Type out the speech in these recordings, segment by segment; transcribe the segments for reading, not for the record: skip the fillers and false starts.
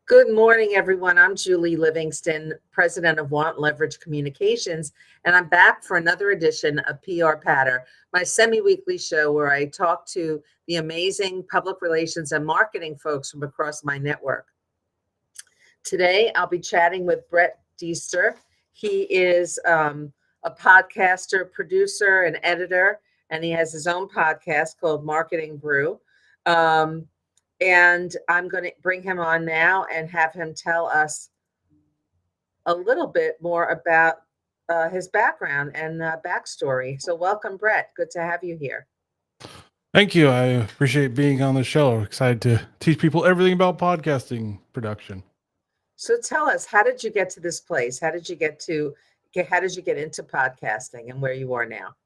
Good morning, everyone. I'm Julie Livingston, president of Want Leverage Communications, and I'm back for another edition of PR Patter, my semi-weekly show where I talk to the amazing public relations and marketing folks from across my network. Today, I'll be chatting with Brett Deester. He is a podcaster, producer, and editor, and he has his own podcast called Marketing Brew. And I'm going to bring him on now and have him tell us a little bit more about his background and backstory. So welcome, Brett. Good to have you here. Thank you. I appreciate being on the show. I'm excited to teach people everything about podcasting production. So tell us, how did you get to this place? How did you get into podcasting and where you are now?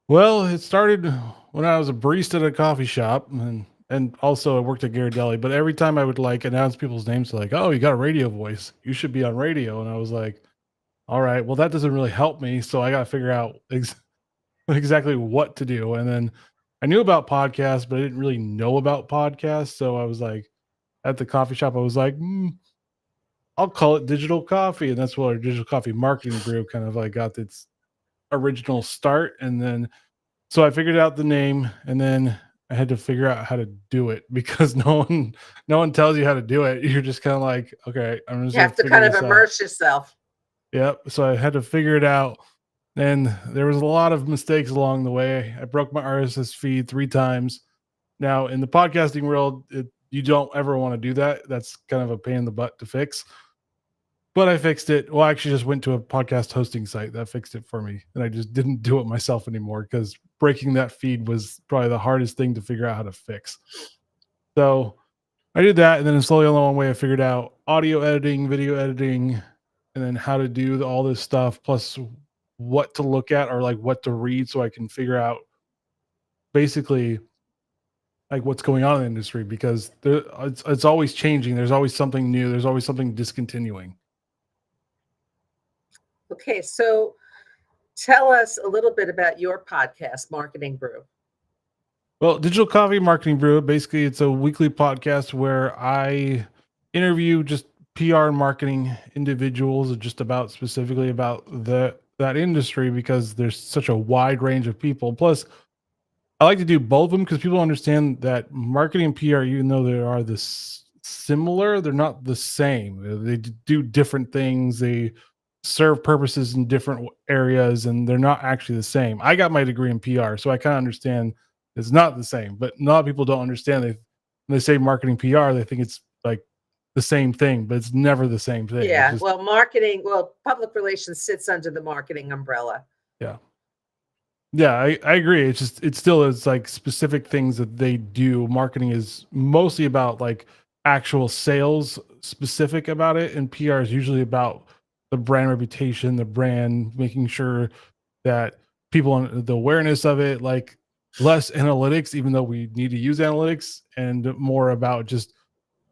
Well, it started when I was a barista at a coffee shop, and also I worked at Ghirardelli. But every time I would announce people's names, like, "Oh, you got a radio voice. You should be on radio." And I was like, "All right, well, that doesn't really help me. So I got to figure out exactly what to do." And then I knew about podcasts, but I didn't really know about podcasts. So I was like, at the coffee shop, I was like, I'll call it Digital Coffee. And that's what our Digital Coffee Marketing Group kind of got its original start. And then, so I figured out the name, and then I had to figure out how to do it because no one tells you how to do it. You're just kind of like, okay, I'm just You have to kind of immerse yourself. Yep. So I had to figure it out. And there was a lot of mistakes along the way. I broke my RSS feed 3 times. Now, in the podcasting world, you don't ever want to do that. That's kind of a pain in the butt to fix. But I fixed it. Well, I actually just went to a podcast hosting site that fixed it for me. And I just didn't do it myself anymore because breaking that feed was probably the hardest thing to figure out how to fix. So I did that. And then slowly along the way, I figured out audio editing, video editing, and then how to do all this stuff, plus what to look at or what to read so I can figure out basically what's going on in the industry, because it's always changing. There's always something new. There's always something discontinuing. Okay, so tell us a little bit about your podcast, Marketing Brew. Well, Digital Coffee Marketing Brew, basically it's a weekly podcast where I interview just PR and marketing individuals, just about specifically about that industry, because there's such a wide range of people. Plus, I like to do both of them because people understand that marketing and PR, even though they are this similar, they're not the same. They do different things. They serve purposes in different areas, and they're not actually the same. I got my degree in PR, so I kind of understand it's not the same. But a lot of people don't understand. When they say marketing PR, they think it's like the same thing, but it's never the same thing. Yeah, public relations sits under the marketing umbrella. Yeah, I agree. It still is specific things that they do. Marketing is mostly about actual sales specific about it, and PR is usually about the brand reputation, the brand, making sure that people, the awareness of it, less analytics, even though we need to use analytics, and more about just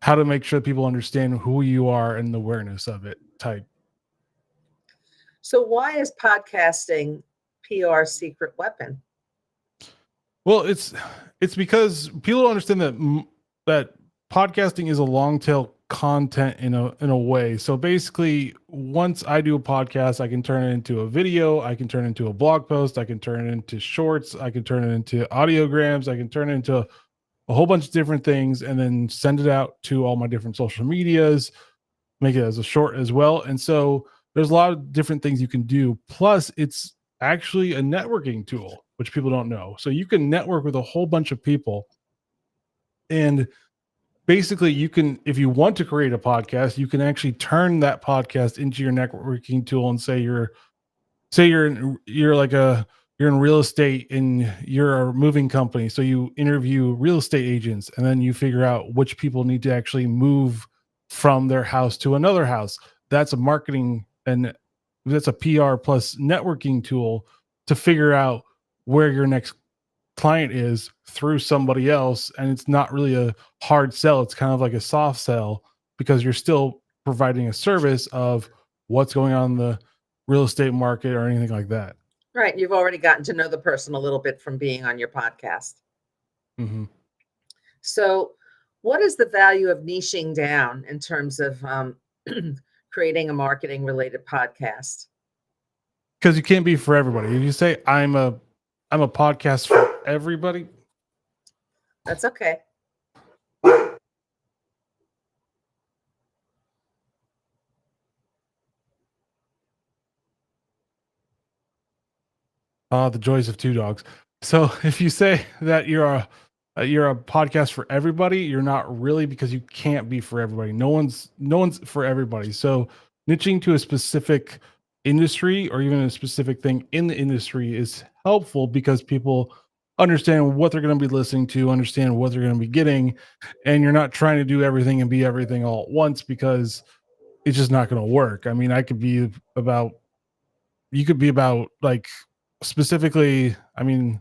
how to make sure people understand who you are and the awareness of it type. So why is podcasting PR secret weapon? Well, it's because people don't understand that podcasting is a long tail content in a way. So basically, once I do a podcast, I can turn it into a video, I can turn it into a blog post, I can turn it into shorts, I can turn it into audiograms, I can turn it into a whole bunch of different things, and then send it out to all my different social medias, make it as a short as well. And so there's a lot of different things you can do. Plus, it's actually a networking tool, which people don't know. So you can network with a whole bunch of people. And basically you can, if you want to create a podcast, you can actually turn that podcast into your networking tool and say you're in real estate and you're a moving company. So you interview real estate agents, and then you figure out which people need to actually move from their house to another house. That's a marketing, and that's a PR plus networking tool to figure out where your next client is through somebody else. And it's not really a hard sell. It's kind of like a soft sell, because you're still providing a service of what's going on in the real estate market or anything like that. Right. You've already gotten to know the person a little bit from being on your podcast. Mm-hmm. So What is the value of niching down in terms of creating a marketing related podcast? Because you can't be for everybody. If you say I'm a podcast for everybody, That's okay. the joys of two dogs. So if you say that you're a podcast for everybody, you're not really, because you can't be for everybody. No one's for everybody. So niching to a specific industry or even a specific thing in the industry is helpful because people understand what they're going to be listening to, understand what they're going to be getting, and you're not trying to do everything and be everything all at once because it's just not going to work. I mean, about you could be about like specifically, I mean,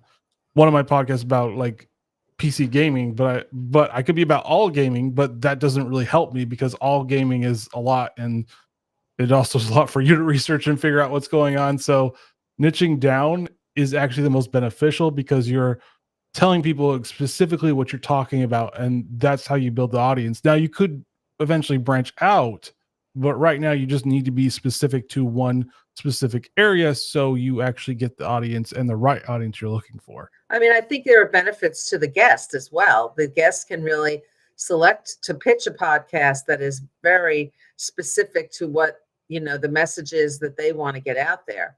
one of my podcasts about like PC gaming, but I could be about all gaming, but that doesn't really help me because all gaming is a lot, and it also is a lot for you to research and figure out what's going on. So niching down is actually the most beneficial because you're telling people specifically what you're talking about, and that's how you build the audience. Now you could eventually branch out, but right now you just need to be specific to one specific area so you actually get the audience and the right audience you're looking for. I mean, I think there are benefits to the guest as well. The guest can really select to pitch a podcast that is very specific to what, the messages that they want to get out there.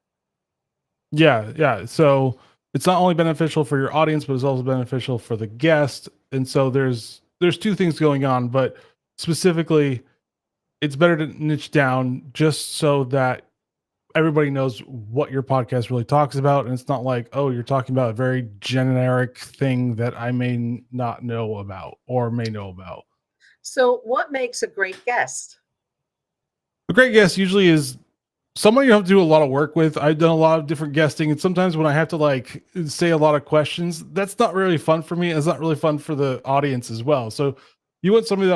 Yeah. So it's not only beneficial for your audience, but it's also beneficial for the guest. And so there's two things going on, but specifically, it's better to niche down just so that everybody knows what your podcast really talks about. And it's not like, oh, you're talking about a very generic thing that I may not know about or may know about. So, what makes a great guest? A great guest usually is someone you have to do a lot of work with. I've done a lot of different guesting, and sometimes when I have to like say a lot of questions, that's not really fun for me. It's not really fun for the audience as well. So you want somebody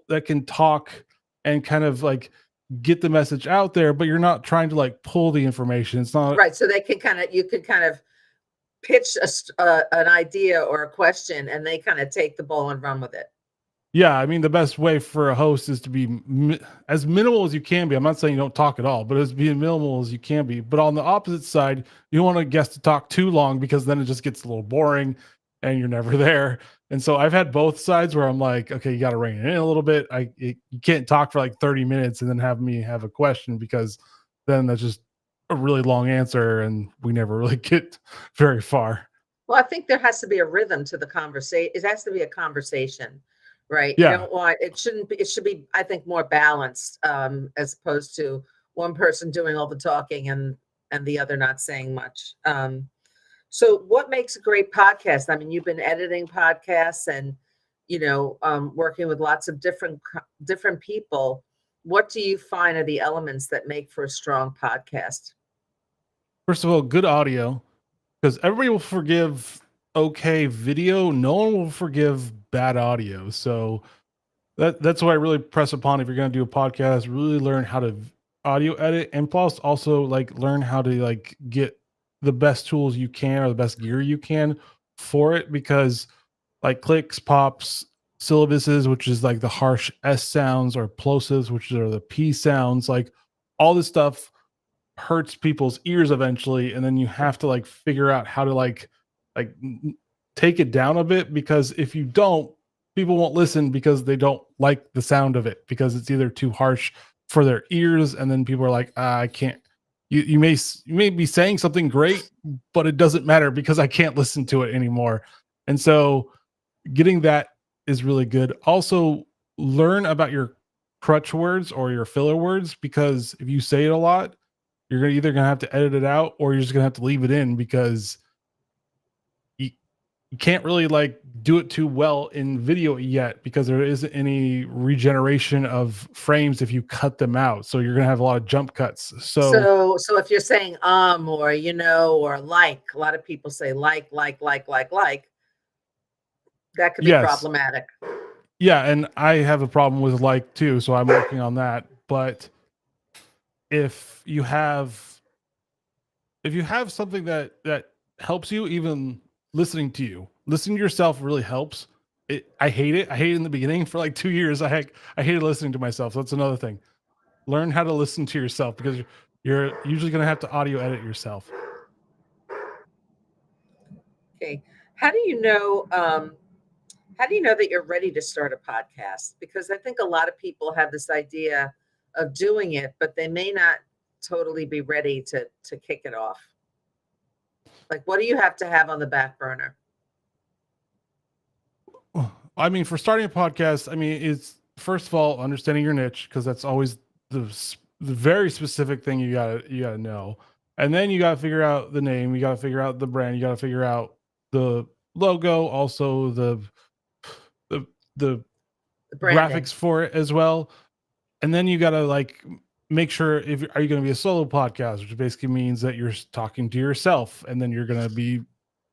that can talk and kind of like get the message out there, but you're not trying to like pull the information. It's not Right. So you could kind of pitch an idea or a question, and they kind of take the ball and run with it. Yeah, I mean, the best way for a host is to be as minimal as you can be. I'm not saying you don't talk at all, but as being minimal as you can be. But on the opposite side, you don't want a guest to talk too long because then it just gets a little boring and you're never there. And so I've had both sides where I'm like, okay, you got to rein it in a little bit. You can't talk for like 30 minutes and then have me have a question because then that's just a really long answer and we never really get very far. Well, I think there has to be a rhythm to the conversation. It has to be a conversation, right? You Yeah. don't want it shouldn't be. It should be, I think, more balanced, as opposed to one person doing all the talking and the other not saying much. So, what makes a great podcast? I mean, you've been editing podcasts and working with lots of different people. What do you find are the elements that make for a strong podcast? First of all, good audio, because everybody will forgive okay video. No one will forgive bad audio. So that's why I really press upon if you're going to do a podcast, really learn how to audio edit, and plus also like learn how to like get the best tools you can or the best gear you can for it, because like clicks, pops, syllabuses, which is like the harsh S sounds, or plosives, which are the P sounds, like all this stuff hurts people's ears eventually, and then you have to like figure out how to take it down a bit, because if you don't, people won't listen because they don't like the sound of it because it's either too harsh for their ears, and then people are like, I can't. You may be saying something great, but it doesn't matter because I can't listen to it anymore. And so getting that is really good. Also, learn about your crutch words or your filler words, because if you say it a lot, you're either gonna have to edit it out or you're just gonna have to leave it in, because you can't really like do it too well in video yet because there isn't any regeneration of frames if you cut them out. So you're gonna have a lot of jump cuts. So So if you're saying or or like, a lot of people say like, that could be yes, problematic. yeah, and I have a problem with like too, so I'm working on that. But if you have something that helps you, even listening to yourself really helps. I hate it. I hate it in the beginning for like 2 years. I hated listening to myself. So that's another thing. Learn how to listen to yourself because you're usually going to have to audio edit yourself. Okay. How do you know? How do you know that you're ready to start a podcast? Because I think a lot of people have this idea of doing it, but they may not totally be ready to kick it off. Like, what do you have to have on the back burner? I mean, for starting a podcast, I mean, it's first of all understanding your niche because that's always the very specific thing you gotta know, and then you gotta figure out the name, you gotta figure out the brand, you gotta figure out the logo, also the the The branding, graphics for it as well, and then you gotta like make sure if are you going to be a solo podcast, which basically means that you're talking to yourself, and then you're going to be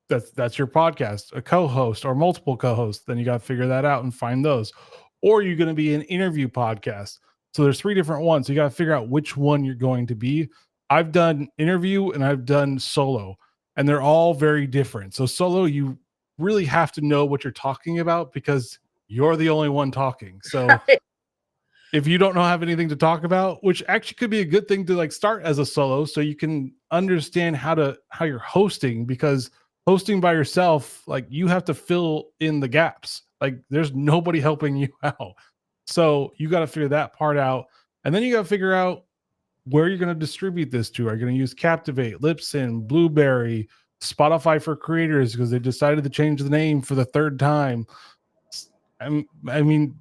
that's your podcast, a co-host or multiple co-hosts. Then you got to figure that out and find those. Or you're going to be an interview podcast. So there's 3 different ones. So you got to figure out which one you're going to be. I've done interview and I've done solo, and they're all very different. So solo, you really have to know what you're talking about because you're the only one talking. So right? if you don't know have anything to talk about, which actually could be a good thing to like start as a solo so you can understand how you're hosting, because hosting by yourself, like you have to fill in the gaps. Like there's nobody helping you out. So you got to figure that part out. And then you got to figure out where you're going to distribute this to. Are you going to use Captivate, Libsyn, Blueberry, Spotify for creators because they decided to change the name for the 3rd time? I mean,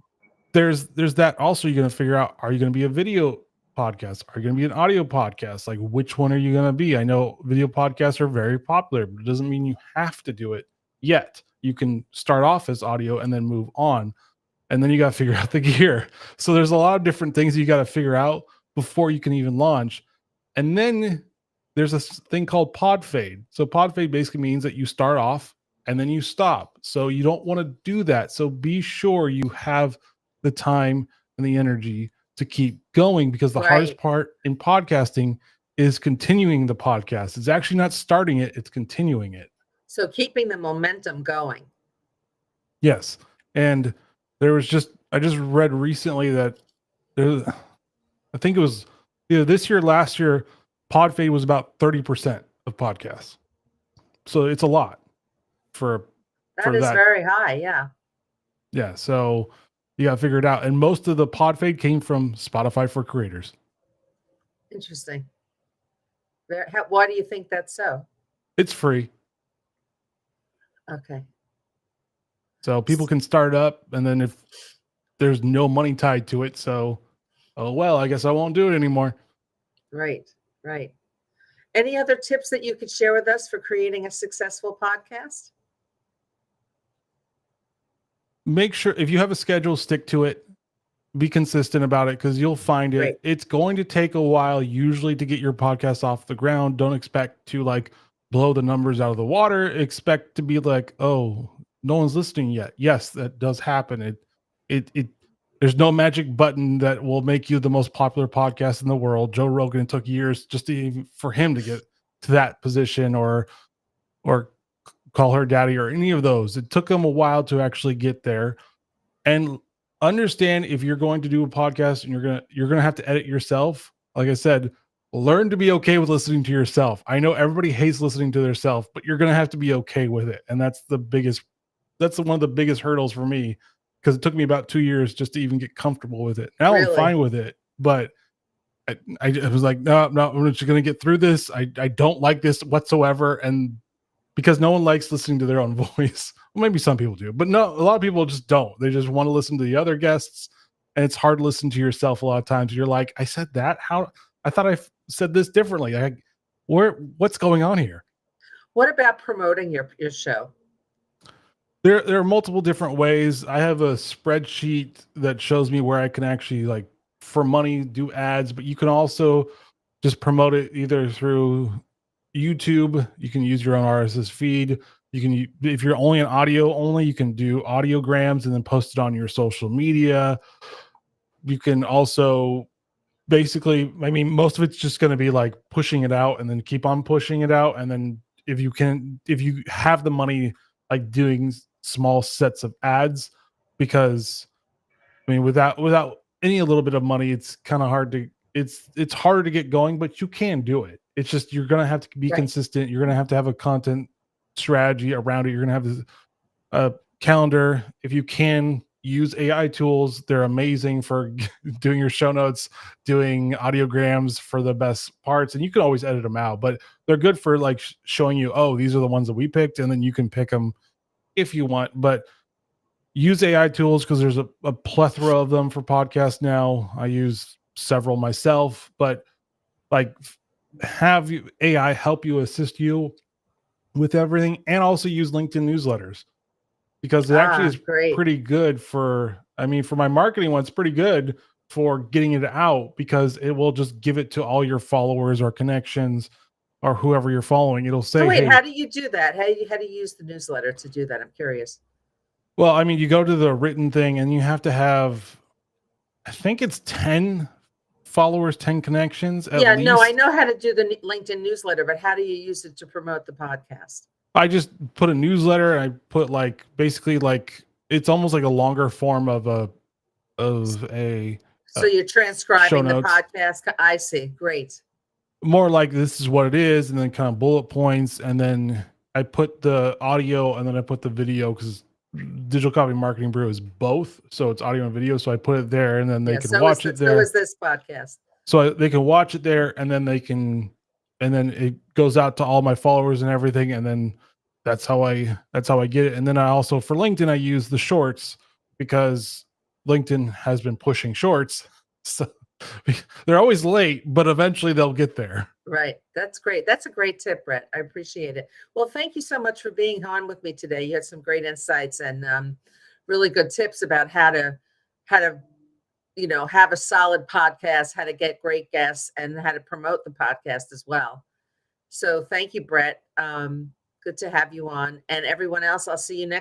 there's that. Also, you're going to figure out, are you going to be a video podcast? Are you going to be an audio podcast? Like, which one are you going to be? I know video podcasts are very popular, but it doesn't mean you have to do it yet. You can start off as audio and then move on. And then you got to figure out the gear. So there's a lot of different things you got to figure out before you can even launch. And then there's a thing called pod fade. So pod fade basically means that you start off and then you stop. So you don't want to do that. So be sure you have the time and the energy to keep going, because the hardest Right. part in podcasting is continuing the podcast. It's actually not starting it, it's continuing it. So keeping the momentum going. Yes. And I just read recently that I think it was either this year, last year, PodFade was about 30% of podcasts. So it's a lot for That is that. very high. Yeah. Yeah. So you got to figure it out. And most of the PodFade came from Spotify for creators. Interesting. Why do you think that's so? It's free. Okay. So people can start up, and then if there's no money tied to it, so, oh, well, I guess I won't do it anymore. Right. Right. Any other tips that you could share with us for creating a successful podcast? Make sure if you have a schedule, stick to it. Be consistent about it, because you'll find it. Right. It's going to take a while usually to get your podcast off the ground. Don't expect to like blow the numbers out of the water. Expect to be like, oh, no one's listening yet. Yes, that does happen. It there's no magic button that will make you the most popular podcast in the world. Joe Rogan, it took years just for him to get to that position, or Call Her Daddy, or any of those. It took him a while to actually get there. And understand, if you're going to do a podcast and you're gonna have to edit yourself, like I said, learn to be okay with listening to yourself. I know everybody hates listening to themselves, but you're gonna have to be okay with it. And that's one of the biggest hurdles for me, because it took me about 2 years just to even get comfortable with it. Now Really? I'm fine with it, but I was like, no, I'm just gonna get through this. I don't like this whatsoever. And because no one likes listening to their own voice. Well, maybe some people do, but no, a lot of people just don't. They just want to listen to the other guests, and it's hard to listen to yourself a lot of times. You're like, I said that? How? I thought said this differently. What's going on here? What about promoting your show? There are multiple different ways. I have a spreadsheet that shows me where I can actually, like, for money, do ads, but you can also just promote it either through YouTube. You can use your own RSS feed. You can, if you're only an audio only, you can do audiograms and then post it on your social media. You can also basically, I mean, most of it's just going to be like pushing it out and then keep on pushing it out. And then if you have the money, like doing small sets of ads, because I mean, without any a little bit of money, it's kind of hard to it's harder to get going, but you can do it. It's just you're gonna have to be Right. consistent. You're gonna have a content strategy around it. You're gonna have this calendar. If you can use AI tools, they're amazing for doing your show notes, doing audiograms for the best parts, and you can always edit them out. But they're good for like showing you, oh, these are the ones that we picked, and then you can pick them if you want. But use AI tools because there's a plethora of them for podcasts now. I use several myself, but like have you AI help you assist you with everything, and also use LinkedIn newsletters because it actually is Great. pretty good for, I mean, for my marketing one, it's pretty good for getting it out because it will just give it to all your followers or connections or whoever you're following. It'll say, So wait, hey, how do you do that? How do you use the newsletter to do that? I'm curious. well, I mean, you go to the written thing and you have to have, I think it's 10 followers, 10 connections at Yeah, no, I least. know how to do the LinkedIn newsletter, but how do you use it to promote the podcast? I just put a newsletter and I put like basically like it's almost like a longer form of a So you're show transcribing the notes. podcast. I see. Great. More like this is what it is, and then kind of bullet points, and then I put the audio and then I put the video because Digital Copy Marketing Brew is both, so it's audio and video. So I put it there, and then they Yeah, can so is watch it there. so is this podcast. So they can watch it there, and then and then it goes out to all my followers and everything, and then that's how I get it. And then I also, for LinkedIn, I use the shorts because LinkedIn has been pushing shorts, so they're always late, but eventually they'll get there. Right. That's great. That's a great tip, Brett. I appreciate it. Well, thank you so much for being on with me today. You had some great insights and really good tips about how to have a solid podcast, how to get great guests, and how to promote the podcast as well. So thank you, Brett. Good to have you on. And everyone else, I'll see you next